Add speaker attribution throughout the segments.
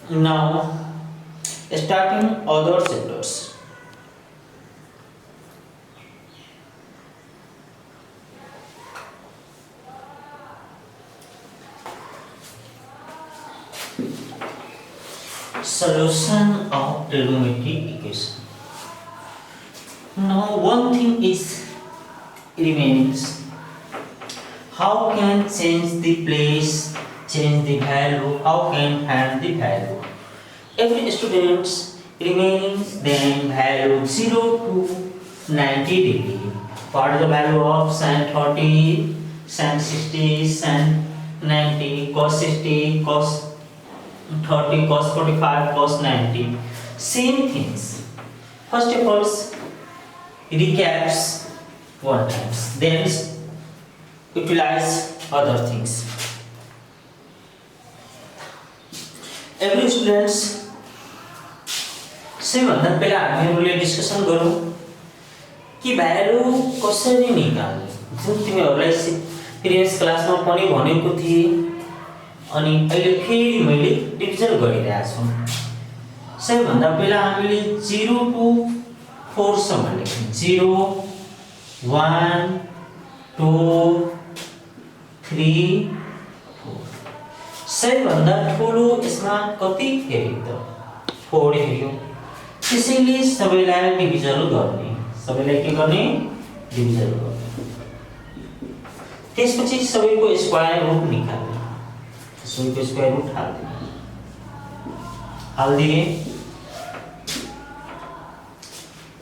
Speaker 1: Now, starting other sectors. Solution of trigonometric equation. Now, one thing is remains. How can change the place, change the value? How can find the value? Every students remaining then value 0 to 90 degree. What is the value of sin 30, sin 60, sin 90, cos 60, cos 30, cos 45, cos 90? Same things. First of all, recaps one times, then utilize other things. Every students से भन्दा पहिला हामीहरुले discussion गरौँ कि value कसरी निकाल्ने। जुन तिमीहरुलाई previous क्लासमा पनि भनेको थिए अनि अहिले फेरि मैले रिभिजन गरिरहेछु। सबैभन्दा पहिला हामीले 0 to 4 सम्म लेख्यौं। 0 1 2 3 4। सबैभन्दा ठूलो यसमा कति हेर्यो त 4 हेर्यो। त्यसैले सबैलाई डिभिजन गर्ने। सबैलाई के गर्ने? डिभिजन गर्ने। त्यसपछि सबैको स्क्वायर रुट निकाल्ने। सबैको स्क्वायर रुट हाल्दिए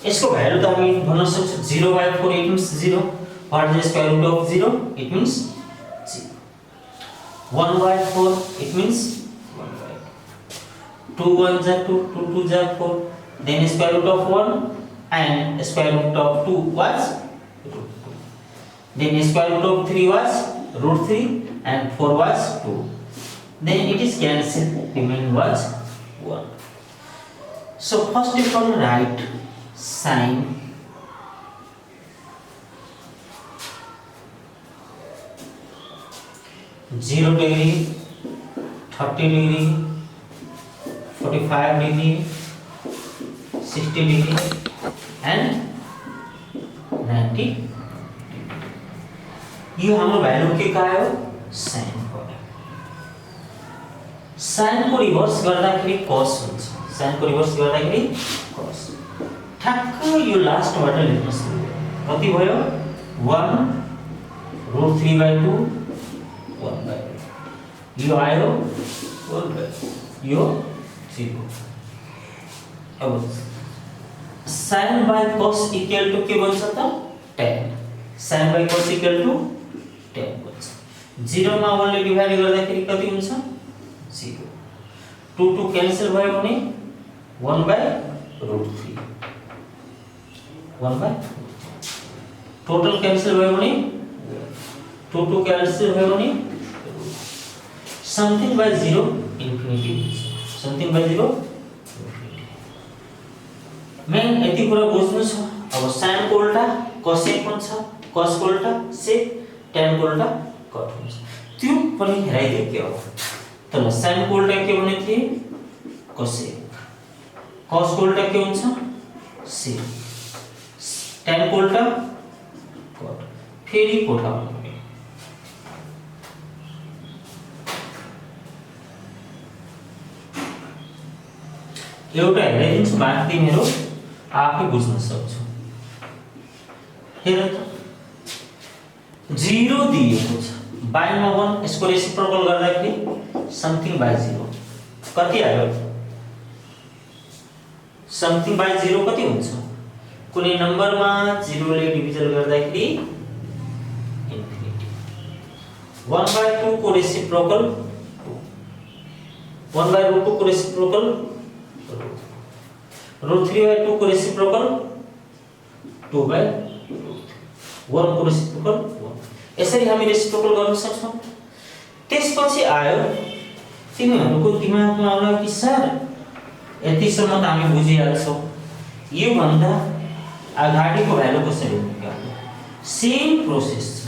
Speaker 1: यसको भ्यालु त हामी भन्न सक्छौं 0/4 it means 0. What is the square root of 0? It means 0. 1/4 it means 1/2. 2 1 are 2, 2 2 are 4. Then square root of 1 and square root of 2 was root 2. Then square root of 3 was root 3 and 4 was 2. Then it is cancelled, remaining was 1. So first of all write sin 0 degree, 30 degree, 45 degree, 60 degree and 90 degree. यो हाम्रो value के का हो? sin हो। sin को reverse गर्दाखेरि cos हुन्छ। sin को रिभर्स गर्दाखेरि cos। ठ्याक्क यो लास्टबाट लेख्नुस्। कति भयो? 1 √3/2 1/2। यो आयो 1/2। यो 0। अब sin by cos equal to के बन्छ त? tan। sin by cos equal to tan बन्छ। 0 मा 1 ले डिवाइड गर्दाखेरि कति हुन्छ? 0। 2 2 क्यान्सल भयो भने 1/√3। 1/, टोटल क्यान्सल भयो भने 2 2 क्यान्सल भयो भने समथिङ बाइ 0 इन्फिनिटी हुन्छ। समथिङ बाइ 0 मेन यति कुरा बुझ्नु छ। अब sin को उल्टा cosec हुन्छ, cos को उल्टा sec, tan को उल्टा cot हुन्छ। त्यो पनि हेराइदिए के हो त? sin को उल्टा के भने थिए? cosec। cos को उल्टा के हुन्छ? sec। tan को उल्टा cot। फेरि कोठा भन्ने। एउटा हेरिदिन्छु, बाँकी मेरो आफै बुझ्न सक्छु। हेर त 0 दिएको छ, बाइमा 1, यसको रेसिप्रोकल गर्दाखेरि समथिङ बाइ 0 कति आयो? समथिङ बाइ 0 कति हुन्छ? कुनै नम्बरमा 0 ले डिभिजन गर्दाखेरि इन्फिनिटी। 1/2 को रेसिप्रोकल 2, 1/√2 को रेसिप्रोकल √3/2 को रेसिप्रोकल 2/√3, 1 को रेसिप्रोकल 1। यसरी हामी रेसिप्रोकल गर्न सक्छौं। त्यसपछि आयो तिमीहरुको दिमागमा आउला कि सर यतिसम्म त हामी बुझिहाल्छौं, यो भन्दा अगाडिको भ्यालु कसरी निकाल्ने? सेम प्रोसेस छ।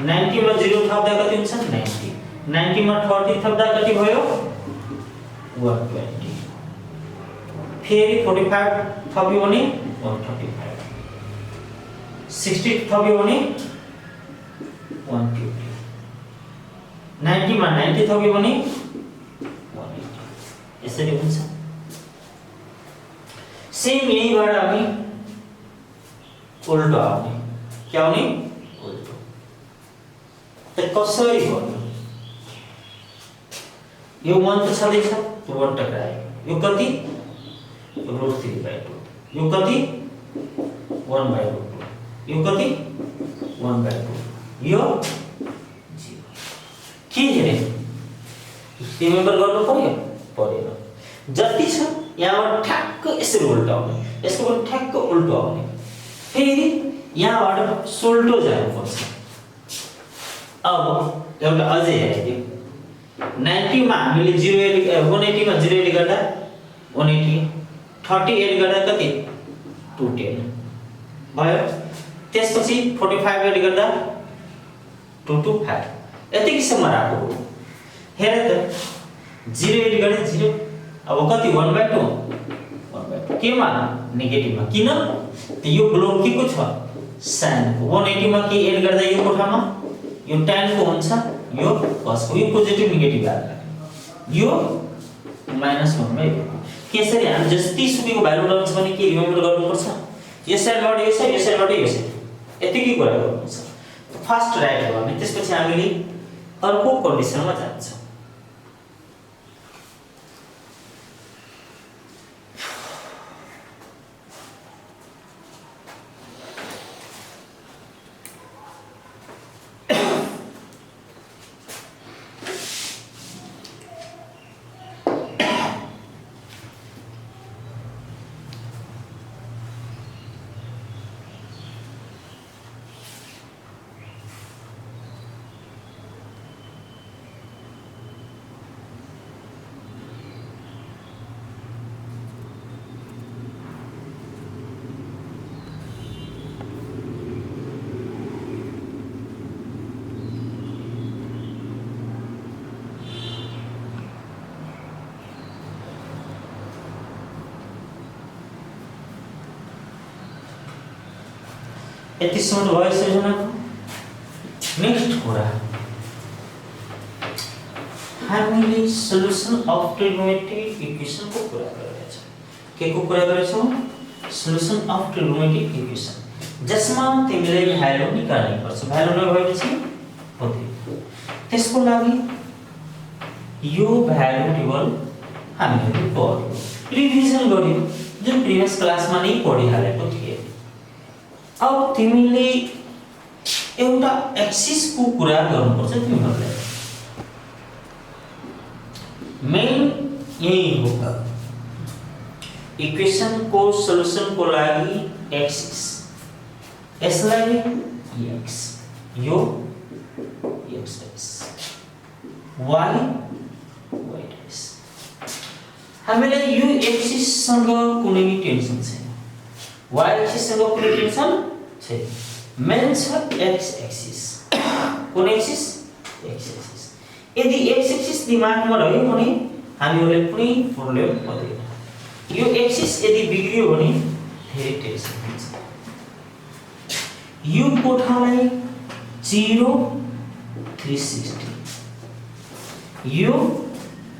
Speaker 1: 90 मा 0 थप्दा कति हुन्छ? 90। 90 मा 30 थप्दा कति भयो? 120 फेरि 45 थप्यो भने 135 60 थप्यो भने 150 90 मा 90 थप्यो भने 180 यसरी हुन्छ सेम यहीबाट हामी उल्टो आउने के आउने उल्टो त कसरी गर्नु यो 1 त छँदैछ त्यो 1 टक्रायो यो कति √3/2 यो कति 1/2 यो कति 1/2 यो 0 के हेरे रिमेम्बर गर्नु पर्यो जति छ यहाँबाट ठ्याक्क यसरी उल्टो आउने यसको पनि ठ्याक्क उल्टो आउने फेरि यहाँबाट सोल्टो जानुपर्छ अब एउटा अझै हेरिदिउँ 90 मा हामीले 180 मा 0 एड गर्दा 180 30 एड गर्दा कति 210 भयो त्यसपछि 45 एड गर्दा 225 यतिसम्म राख्नु हो हेर त 0 एड गरे 0 अब कति 1/2 केमा नेगेटिभमा किन त यो ब्लक के को छ साइनको 180 मा के एड गर्दा यो कोठामा यो tan को हुन्छ यो cos को यो पोजिटिभ नेगेटिभ आएर यो -1/2 केसरी हामी जति सुकेको भ्यालु रहन्छ भने के रिमेम्बर गर्नुपर्छ यो साइडबाट यो साइड यो साइडबाट यो साइड यतिकै कुरा गर्नुपर्छ फर्स्ट राइट हो भने त्यसपछि हामीले अर्को कन्डिसनमा जान्छौँ यतिसम्म भयो सृजनाको नेक्स्ट कुरा हामीले सल्युसन अफ ट्रिगोनोमेट्रिक इक्वेसन को कुरा गरेछौं के को कुरा गरेछौं सल्युसन अफ ट्रिगोनोमेट्रिक इक्वेसन जसमा तिमीले भ्यालु निकाल्नु पर्छ भ्यालु नभएपछि हुँदैन त्यसको लागि यो भ्यालु टेबल हामीले पढ्यौं रिभिजन गर्यौं जुन प्रिभियस क्लासमा नै पढिहालेको थिए अब तिमीले एउटा एक्सिस को कुरा गर्नुपर्छ तिमीहरुले मेन यही हो इक्वेसन को सल्युसन को लागि एक्सिस यसलाई x यो x dash y dash हामीलाई यो एक्सिस सँग कुनै टेन्सन छैन y एक्सिस सँग कुनै टेन्सन छैन मेन छ x एक्सिस कुन एक्सिस x एक्सिस यदि x एक्सिस दिमागमा रह्यो भने हामीहरुले कुनै प्रब्लम पर्दैन यो एक्सिस यदि बिग्रियो भने धेरै टेन्सन हुन्छ यो कोठालाई 0 360 यो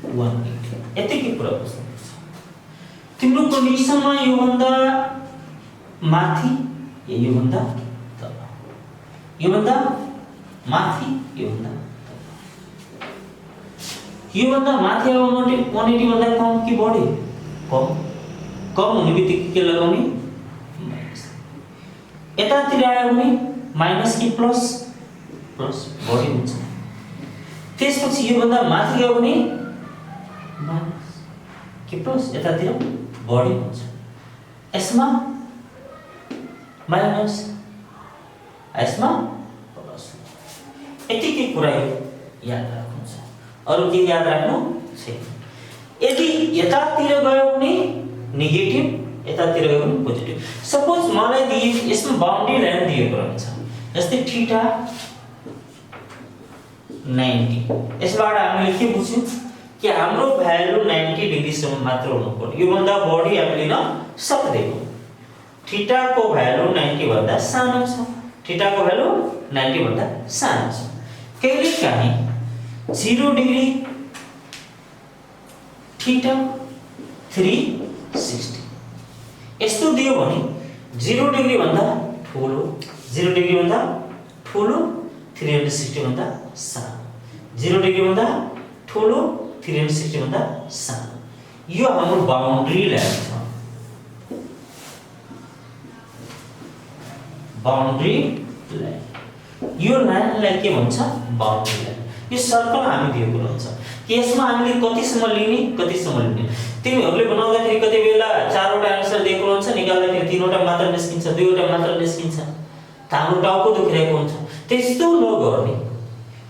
Speaker 1: 180 यतिकै कुरा बुझ्नुपर्छ तिम्रो कन्डिसनमा यो भन्दा माथि यो भन्दा तल यो भन्दा माथि यो भन्दा यो भन्दा माथि आयो 180 भन्दा कम कि बढी कम कम हुने बित्तिकै के लगाउने माइनस यतातिर आयो भने माइनस कि प्लस प्लस बढी हुन्छ त्यसपछि यो भन्दा माथि गयो भने माइनस कि प्लस यतातिर बढी हुन्छ यसमा माइनस यसमा प्लस यतिकै कुरा याद राख्नु छ अरु के याद राख्नु छैन यदि यतातिर गयो भने नेगेटिभ यतातिर गयो भने पोजिटिभ सपोज मलाई दिए यसमा बाउन्ड्री लाइन दिएको रहन्छ जस्तै थीटा 90 यसबाट हामीले के बुझ्यौं कि हाम्रो भ्यालु 90 डिग्रीसम्म मात्र हुनुपर्ने, योभन्दा बढी हामी लिन सक्दैनौँ। थीटाको भ्यालु 90 भन्दा सानो छ, थीटाको भ्यालु 90 भन्दा सानो छ। कहिलेकाहीँ 0 डिग्री थीटा 360 यस्तो दियो भने 0 डिग्री भन्दा ठुलो, 0 डिग्री भन्दा ठुलो, 360 भन्दा सानो, 0 डिग्री भन्दा ठुलो, 360 भन्दा सानो। यो हाम्रो बाउन्ड्री लाइन छ। बाउन्ड्री लाइन, यो लाइनलाई के भन्छ? Boundary line. यो सर्कल हामी दिएको हुन्छ कि यसमा हामीले कतिसम्म लिने, कतिसम्म लिने। तिमीहरूले बनाउँदाखेरि कति बेला 4 वटा आन्सर दिएको हुन्छ, निकाल्दाखेरि 3 वटा मात्र निस्किन्छ, 2 वटा मात्र निस्किन्छ, हाम्रो टाउको दुखिरहेको हुन्छ। त्यस्तो नगर्ने।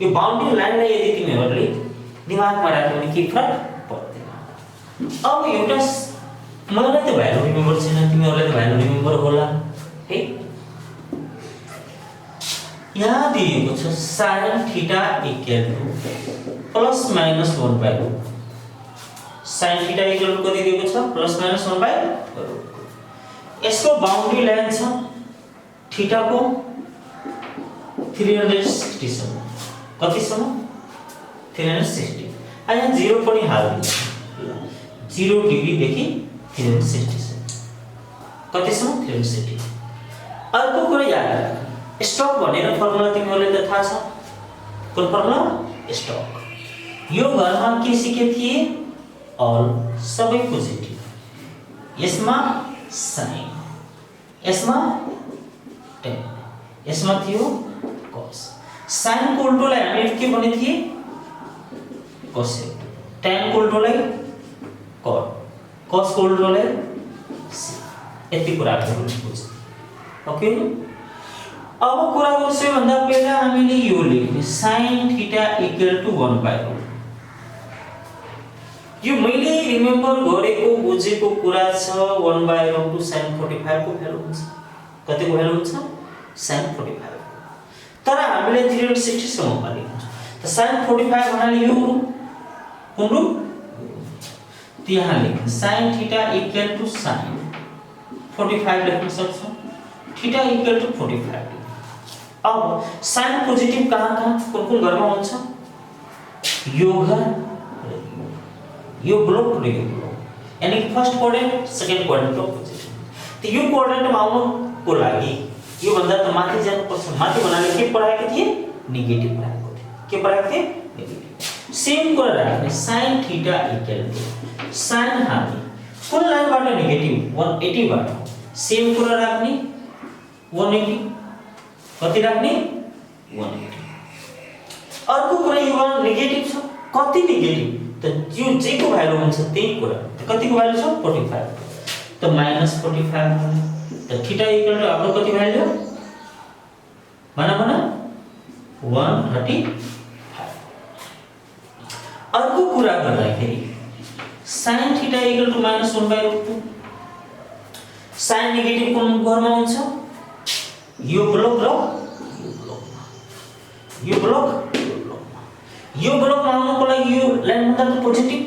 Speaker 1: यो बाउन्ड्री लाइनलाई यदि तिमीहरूले दिमागमा राख्यो भने के फरक पर्दैन। अब एउटा मलाई त भ्यालु रिमेम्बर छैन, तिमीहरूलाई त भ्यालु रिमेम्बर होला है। यहाँ दिएको छ sin theta equal to plus minus 1/2। sin theta equal to कति दिएको छ? Plus minus 1/2। यसको बाउन्ड्री लाइन छ थीटाको 360 सम्म। कतिसम्म? 360। यहाँ 0 पनि हाल्दिन्छ। 0 डिग्री देखि 360 सम्म। कतिसम्म? 360। अर्को कुरा याद राख, स्टक भनेर फर्मुला तिमीहरूले त थाहा छ। कुन फर्मुला? स्टक। यो घरमा के सिके थिए? अल सबै पोजिटिभ। यसमा साइन, यसमा टेन, यसमा थियो कस। साइन को उल्टोलाई हामीले के भने थिए? कोसेक। टेन को उल्टोलाई कट, कस को उल्टोलाई सेक। यति कुरा हामीले बुझ्यौँ। ओके। अब कुरा गर्छु भन्दा पहिला हामीले यो लेख्ने sin थीटा इक्वल टु 1/2। यो मैले रिमेम्बर गरेको बुझेको कुरा छ। 1/2 sin 45 को भ्यालु हुन्छ। कतिको भ्यालु हुन्छ? sin 45। तर हामीले 360 सम्म पालेको छ। त sin 45 भन्नाले यो कुन रूप? त्यहाँ लेख्नु sin theta equal to sin 45 लेख्न सक्छौं। Theta equal to 45। अब साइन पोजिटिभ कहाँ कुन घरमा हुन्छ? यो घर, यो ब्लक र यो ब्लक, यानी first quadrant, second quadrant positive. त यो क्वाड्रेन्टमा आउनको लागि यो भन्दा त माथि जानुपर्छ। माथि भन्नाले के पढाएको थिए? नेगेटिभ पढाएको थिए। के पढाएको थिए? नेगेटिभ। सेम कुरा राख्ने sin theta equal to sin हामी कुन लाइनबाट? नेगेटिभ 180 बाट। सेम कुरा राख्ने 180। कति राख्ने? 180। अर्को कुरा यो नेगेटिभ छ। कति नेगेटिभ? त यो जेको भ्यालु हुन्छ त्यही कुरा। त कतिको भ्यालु छ? 45। त -45। त थीटा इक्वल टु हाम्रो कति भ्यालु? भन 135। अर्को कुरा गर्दाखेरि sin theta equal to -1/√2। sin negative कुन घरमा हुन्छ? यो ब्लक र यो ब्लक, यो ब्लकमा आउनको लागि यो लाइन भन्दा त पोजिटिभ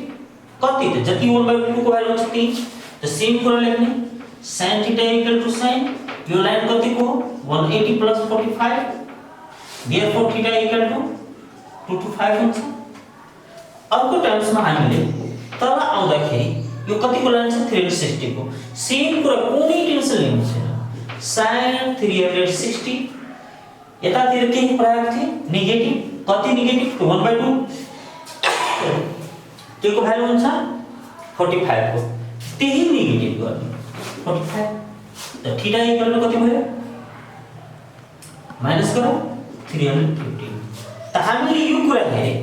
Speaker 1: कति? त जति 1/2 को भ्यालु हुन्छ त्यही। त सेम कुरा लेख्ने sin theta equal to sin यो लाइन कतिको? 180 plus 45। Therefore theta equal to 225 हुन्छ। अर्को टर्म्समा हामीले तल आउँदाखेरि यो कतिको लाइन छ? 360 को। सेम कुरा, कुनै टेन्सन लिनु छैन। sin 360 यतातिर के प्रयोग थियो? नेगेटिभ। कति नेगेटिभ? 1/2। त्यसको भ्यालु हुन्छ 45 को। त्यही नेगेटिभ गर्ने 45। त थीटा इक्वल टु कति भयो? माइनस गरौ 315। त हामीले यो कुरा हेरे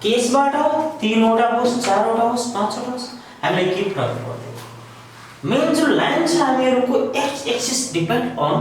Speaker 1: केसबाट 3 वटा होस्, 4 वटा होस्, 5 वटा होस्, हामीलाई के फरक पर्दैन। मेन जो लाइन छ हामीहरुको एक्स एक्सिस डिपेन्ड अन